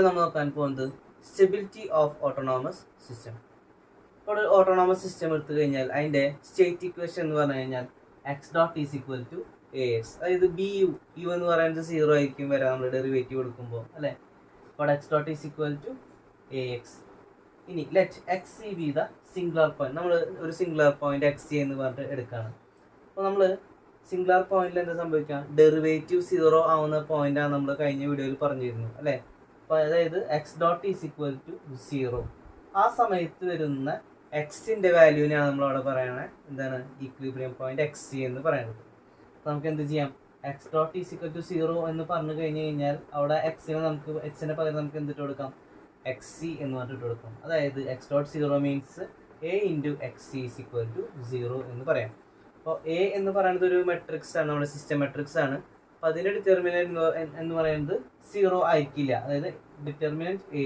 നമ്മൾ നോക്കാൻ പോകുന്നത് സ്റ്റെബിലിറ്റി ഓഫ് ഓട്ടോണോമസ് സിസ്റ്റം. ഇപ്പോൾ ഒരു ഓട്ടോണോമസ് സിസ്റ്റം എടുത്തു കഴിഞ്ഞാൽ അതിൻ്റെ സ്റ്റേറ്റ് ഇക്വേഷൻ എന്ന് പറഞ്ഞു കഴിഞ്ഞാൽ X dot is equal to A X, അതായത് ബി യു എന്ന് പറയുന്നത് 0 ആയിരിക്കും വരാം നമ്മൾ ഡെറിവേറ്റീവ് എടുക്കുമ്പോൾ അല്ലേ. അപ്പോൾ X dot is equal to A X. ഇനി let X C be the singular point. നമ്മൾ ഒരു സിംഗുലർ പോയിന്റ് എക്സ് സി എന്ന് പറഞ്ഞിട്ട് എടുക്കുകയാണ്. അപ്പോൾ നമ്മൾ സിംഗുലർ പോയിന്റിൽ എന്താ സംഭവിക്കുക, ഡെറിവേറ്റീവ് 0 ആവുന്ന പോയിന്റാണ് നമ്മൾ കഴിഞ്ഞ വീഡിയോയിൽ പറഞ്ഞിരുന്നു അല്ലേ. അപ്പോൾ അതായത് X dot is equal to 0. ആ സമയത്ത് വരുന്ന എക്സിൻ്റെ വാല്യൂവിനെയാണ് നമ്മളവിടെ പറയണത് എന്താണ്, ഈക്വിലിബ്രിയം പോയിന്റ് എക്സ് സി എന്ന് പറയുന്നത്. അപ്പോൾ നമുക്ക് എന്ത് ചെയ്യാം, x dot is equal to 0 എന്ന് പറഞ്ഞു കഴിഞ്ഞ് കഴിഞ്ഞാൽ അവിടെ എക്സിന് പകരം നമുക്ക് എന്തിട്ട് കൊടുക്കാം, എക്സ് സി എന്ന് പറഞ്ഞിട്ട് കൊടുക്കാം. അതായത് X dot 0 means a into x c is equal to 0 എന്ന് പറയാം. അപ്പോൾ എ എന്ന് പറയുന്നത് ഒരു മെട്രിക്സ് ആണ്, നമ്മുടെ സിസ്റ്റം മെട്രിക്സ് ആണ്. അപ്പോൾ അതിൻ്റെ ഡിറ്റർമിനൻറ്റ് എന്ന് പറയുന്നത് 0 ആയിരിക്കില്ല. അതായത് determinant a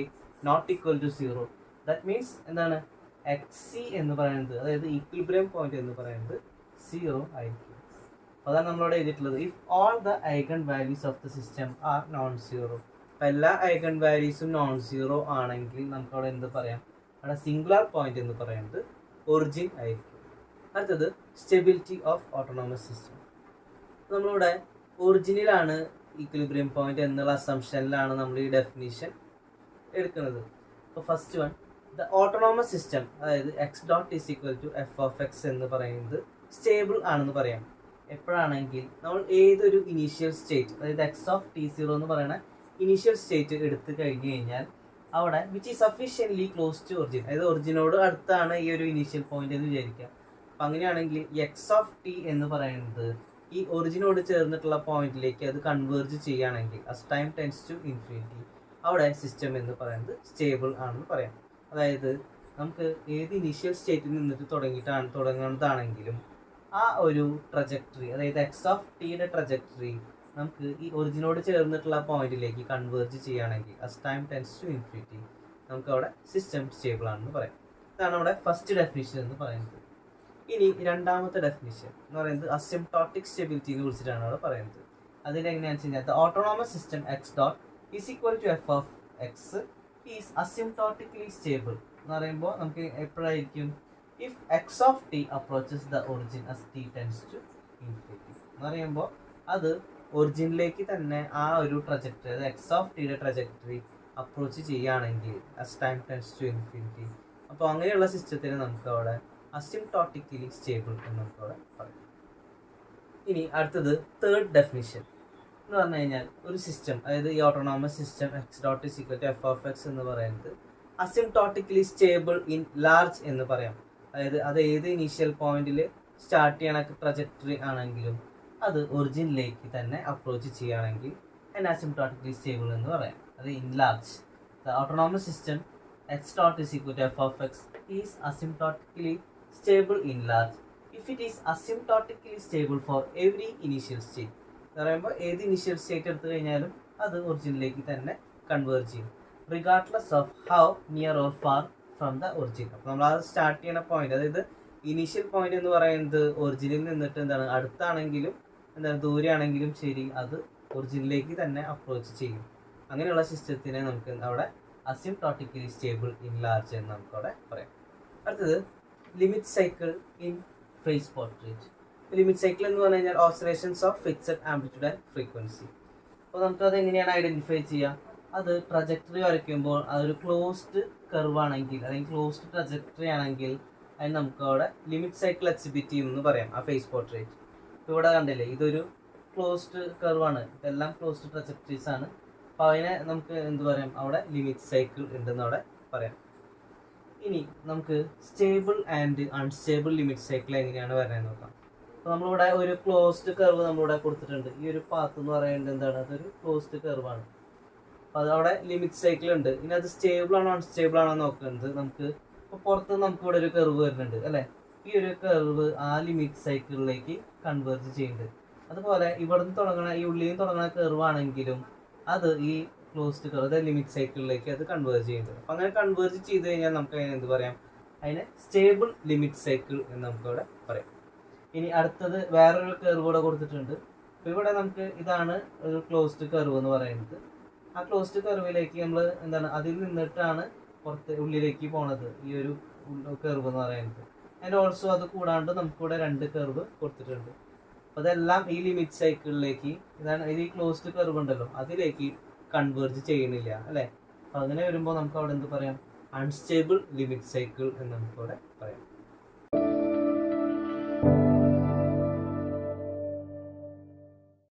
not equal to 0. That means എന്താണ്, എക്സ് സി എന്ന് പറയുന്നത് അതായത് ഈക്വിലിബ്രിയം പോയിന്റ് എന്ന് പറയുന്നത് 0 ആയിരിക്കും. അതാണ് നമ്മളോട് എഴുതിയിട്ടുള്ളത്, if all the eigen values of the system are non zero. അപ്പം എല്ലാ ഐഗൺ വാല്യൂസും നോൺ സീറോ ആണെങ്കിൽ നമുക്കവിടെ എന്ത് പറയാം, അവിടെ സിംഗുലർ പോയിന്റ് എന്ന് പറയുന്നത് ഒറിജിൻ ആയിരിക്കും. അടുത്തത് സ്റ്റെബിലിറ്റി ഓഫ് ഓട്ടോണോമസ് സിസ്റ്റം. നമ്മളിവിടെ ഒറിജിനിലാണ് ഈക്വിലിബ്രിയം പോയിന്റ് എന്നുള്ള അസംഷനിലാണ് നമ്മൾ ഈ ഡെഫിനിഷൻ എടുക്കുന്നത്. അപ്പോൾ first one, the autonomous system അതായത് X dot is equal to F of X എന്ന് പറയുന്നത് സ്റ്റേബിൾ ആണെന്ന് പറയാം. എപ്പോഴാണെങ്കിൽ നമ്മൾ ഏതൊരു ഇനീഷ്യൽ സ്റ്റേറ്റ്, അതായത് എക്സ് ഓഫ് ടി 0 എന്ന് പറയുന്ന ഇനീഷ്യൽ സ്റ്റേറ്റ് എടുത്തു കഴിഞ്ഞു കഴിഞ്ഞാൽ അവിടെ which is sufficiently close to origin, അതായത് ഒറിജിനോട് അടുത്താണ് ഈ ഒരു ഇനീഷ്യൽ പോയിന്റ് എന്ന് വിചാരിക്കുക. അപ്പം അങ്ങനെയാണെങ്കിൽ എക്സ് ഓഫ് ടി എന്ന് പറയുന്നത് ഈ ഒറിജിനോട് ചേർന്നിട്ടുള്ള പോയിന്റിലേക്ക് അത് കൺവേർജ് ചെയ്യുകയാണെങ്കിൽ as time tends to infinity അവിടെ സിസ്റ്റം എന്ന് പറയുന്നത് സ്റ്റേബിൾ ആണെന്ന് പറയാം. അതായത് നമുക്ക് ഏത് ഇനീഷ്യൽ സ്റ്റേറ്റിൽ നിന്നിട്ട് തുടങ്ങുന്നതാണെങ്കിലും ആ ഒരു ട്രജക്ടറി, അതായത് എക്സ് ഓഫ് ടിയുടെ ട്രജക്ടറി നമുക്ക് ഈ ഒറിജിനോട് ചേർന്നിട്ടുള്ള പോയിന്റിലേക്ക് കൺവേർജ് ചെയ്യുകയാണെങ്കിൽ as time tends to infinity നമുക്ക് അവിടെ സിസ്റ്റം സ്റ്റേബിൾ ആണെന്ന് പറയാം. ഇതാണ് അവിടെ ഫസ്റ്റ് ഡെഫിനിഷൻ എന്ന് പറയുന്നത്. ഇനി രണ്ടാമത്തെ ഡെഫിനിഷൻ എന്ന് പറയുന്നത് അസിംപ്ടോട്ടിക് സ്റ്റെബിലിറ്റിനെ കുറിച്ചിട്ടാണ് അവിടെ പറയുന്നത്. അതിലെങ്ങനെയാണെന്ന് വെച്ച് കഴിഞ്ഞാൽ the autonomous system X dot is equal to F of X is asymptotically stable എന്ന് പറയുമ്പോൾ നമുക്ക് എപ്പോഴായിരിക്കും, if X of T approaches the origin as t tends to infinity എന്ന് പറയുമ്പോൾ അത് ഒറിജിനിലേക്ക് തന്നെ ആ ഒരു ട്രജക്ടറി, അതായത് എക്സ് ഓഫ് ടിയുടെ ട്രജക്ടറി അപ്രോച്ച് ചെയ്യുകയാണെങ്കിൽ as time tends to infinity. അപ്പോൾ അങ്ങനെയുള്ള സിസ്റ്റത്തിന് നമുക്ക് അവിടെ അസിംപ്ടോട്ടിക്കലി സ്റ്റേബിൾ എന്ന് നമുക്ക് അവിടെ പറയാം. ഇനി അടുത്തത് തേർഡ് ഡെഫിനിഷൻ എന്ന് പറഞ്ഞു കഴിഞ്ഞാൽ ഒരു സിസ്റ്റം, അതായത് ഈ autonomous system X dot is equal to F of X എന്ന് പറയുന്നത് അസിംപ്ടോട്ടിക്കലി സ്റ്റേബിൾ ഇൻ ലാർജ് എന്ന് പറയാം. അതായത് അത് ഏത് ഇനീഷ്യൽ പോയിന്റിൽ സ്റ്റാർട്ട് ചെയ്യണ ട്രജക്ടറി ആണെങ്കിലും അത് ഒറിജിനിലേക്ക് തന്നെ അപ്രോച്ച് ചെയ്യുകയാണെങ്കിൽ അതിന് അസിംപ്ടോട്ടിക്കലി സ്റ്റേബിൾ എന്ന് പറയാം. അത് in large the autonomous system X dot is equal to F of X is asymptotically stable in large if it is asymptotically stable for every initial state. എന്ന് പറയുമ്പോൾ ഏത് ഇനീഷ്യൽ സ്റ്റേറ്റ് എടുത്തു കഴിഞ്ഞാലും അത് ഒറിജിനിലേക്ക് തന്നെ കൺവേർജ് ചെയ്യും regardless of how near or far from the origin. അപ്പോൾ നമ്മൾ അത് സ്റ്റാർട്ട് ചെയ്യുന്ന പോയിന്റ്, അതായത് ഇനീഷ്യൽ പോയിന്റ് എന്ന് പറയുന്നത് ഒറിജിനിൽ നിന്നിട്ട് എന്താണ് അടുത്താണെങ്കിലും എന്താണ് ദൂരെയാണെങ്കിലും ശരി അത് ഒറിജിനിലേക്ക് തന്നെ അപ്രോച്ച് ചെയ്യും. അങ്ങനെയുള്ള സിസ്റ്റത്തിനെ നമുക്ക് അവിടെ അസിംപ്ടോട്ടിക്കലി സ്റ്റേബിൾ ഇൻ ലാർജ് എന്ന് നമുക്ക് അവിടെ പറയാം. അടുത്തത് limit cycle in phase portrait. Limit cycle എന്ന് പറഞ്ഞു കഴിഞ്ഞാൽ oscillations of fixed amplitude and frequency. അപ്പോൾ നമുക്കത് എങ്ങനെയാണ് ഐഡൻറ്റിഫൈ ചെയ്യുക, അത് ട്രജക്ടറി വരയ്ക്കുമ്പോൾ അതൊരു ക്ലോസ്ഡ് കർവ് ആണെങ്കിൽ അല്ലെങ്കിൽ ക്ലോസ്ഡ് ട്രജക്ടറി ആണെങ്കിൽ അതിന് നമുക്ക് അവിടെ ലിമിറ്റ് സൈക്കിൾ എക്സിബിറ്റ് ചെയ്യും എന്ന് പറയാം ആ ഫേസ് പോർട്രേറ്റ്. ഇപ്പോൾ ഇവിടെ കണ്ടില്ലേ, ഇതൊരു ക്ലോസ്ഡ് കർവാണ്, ഇതെല്ലാം ക്ലോസ്ഡ് ട്രജക്ടറീസ് ആണ്. അപ്പോൾ അതിനെ നമുക്ക് എന്ത് പറയാം, അവിടെ ലിമിറ്റ് സൈക്കിൾ ഉണ്ടെന്ന് അവിടെ പറയാം. ഇനി നമുക്ക് stable and unstable limit cycle എങ്ങനെയാണ് വരുന്നത് നോക്കാം. അപ്പോൾ നമ്മളിവിടെ ഒരു ക്ലോസ്ഡ് കർവ് നമ്മളിവിടെ കൊടുത്തിട്ടുണ്ട്. ഈ ഒരു പാത്ത് എന്ന് പറയുന്നത് എന്താണ്, അതൊരു ക്ലോസ്ഡ് കർവാണ്. അപ്പോൾ അതവിടെ ലിമിറ്റ് സൈക്കിൾ ഉണ്ട്. ഇനി അത് സ്റ്റേബിൾ ആണോ അൺസ്റ്റേബിൾ ആണോ നോക്കുന്നത് നമുക്ക്. ഇപ്പോൾ പുറത്ത് നമുക്ക് ഇവിടെ ഒരു കർവ് വരുന്നുണ്ട് അല്ലേ, ഈ ഒരു കർവ് ആ ലിമിറ്റ് സൈക്കിളിലേക്ക് കൺവേർജ് ചെയ്യുന്നുണ്ട്. അതുപോലെ ഇവിടുന്ന് തുടങ്ങണ ഈ ഉള്ളിൽ നിന്ന് തുടങ്ങുന്ന കർവ് ആണെങ്കിലും അത് ഈ ക്ലോസ്ഡ് കർവ് അതായത് ലിമിറ്റ് സൈക്കിളിലേക്ക് അത് കൺവേർജ് ചെയ്യുന്നുണ്ട്. അപ്പോൾ അങ്ങനെ കൺവേർജ് ചെയ്ത് കഴിഞ്ഞാൽ നമുക്ക് അതിനെ എന്ത് പറയാം, അതിനെ സ്റ്റേബിൾ ലിമിറ്റ് സൈക്കിൾ എന്ന് നമുക്ക് ഇവിടെ പറയാം. ഇനി അടുത്തത് വേറൊരു കർവ് കൂടെ കൊടുത്തിട്ടുണ്ട്. അപ്പോൾ ഇവിടെ നമുക്ക് ഇതാണ് ഒരു ക്ലോസ്ഡ് കർവ് എന്ന് പറയുന്നത്. ആ ക്ലോസ്ഡ് കർവിലേക്ക് നമ്മൾ എന്താണ് അതിൽ നിന്നിട്ടാണ് ഉള്ളിലേക്ക് പോണത് ഈ ഒരു കർവ് എന്ന് പറയുന്നത്. ആൻഡ് ഓൾസോ അത് കൂടാണ്ട് നമുക്കിവിടെ 2 കർവ് കൊടുത്തിട്ടുണ്ട്. അപ്പോൾ അതെല്ലാം ഈ ലിമിറ്റ് സൈക്കിളിലേക്ക് ഇതാണ് ഈ ക്ലോസ്ഡ് കർവ് ഉണ്ടല്ലോ അതിലേക്ക് കൺവേർജ് ചെയ്യണില്ല അല്ലേ. അപ്പോൾ അങ്ങനെ വരുമ്പോൾ നമുക്ക് അവിടെ എന്ത് പറയാം, അൺസ്റ്റേബിൾ ലിമിറ്റ് സൈക്കിൾ എന്ന് നമുക്കവിടെ പറയാം.